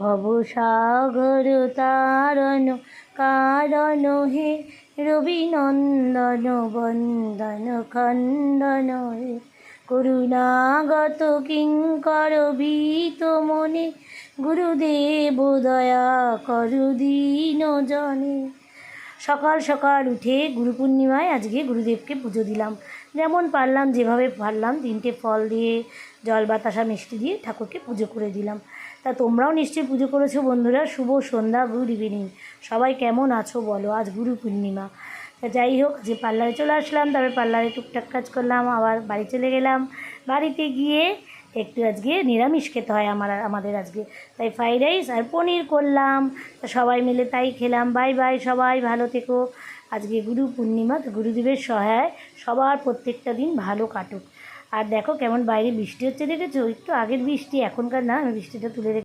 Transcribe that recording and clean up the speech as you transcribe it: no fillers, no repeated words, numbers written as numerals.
ভবসাগর তারণ কারণ হে, রবিনন্দন বন্দন খণ্ডন হে, করুণাগত কিঙ্কর ভীত মনে, গুরুদেব দয়া করু দীন জনে। সকাল সকাল উঠে গুরু পূর্ণিমায় আজকে গুরুদেবকে পুজো দিলাম। যেমন পারলাম, যেভাবে পারলাম, 3টে ফল দিয়ে, জল বাতাসা মিষ্টি দিয়ে ঠাকুরকে পুজো করে দিলাম। তা তোমরাও নিশ্চয়ই পুজো করেছো বন্ধুরা। শুভ সন্ধ্যা, গুড ইভিনিং। সবাই কেমন আছো বলো? আজ গুরু পূর্ণিমা। তা যাই হোক, যে পার্লারে চলে আসলাম, তারপরে পার্লারে টুকটাক কাজ করলাম, আবার বাড়ি চলে গেলাম। বাড়িতে গিয়ে একটু আজকে নিরামিষ খেতে হয় আমাদের আজকে, তাই ফ্রাইড রাইস আর পনির করলাম। তা সবাই মিলে তাই খেলাম। বাই বাই, সবাই ভালো থেকো। আজকে গুরু পূর্ণিমা, তো গুরুদেবের সহায় সবার প্রত্যেকটা দিন ভালো কাটুক। আর দেখো কেমন বাইরে বৃষ্টি হচ্ছে, দেখেছো? একটু আগের বৃষ্টি, এখনকার না। আমি বৃষ্টিটা তুলে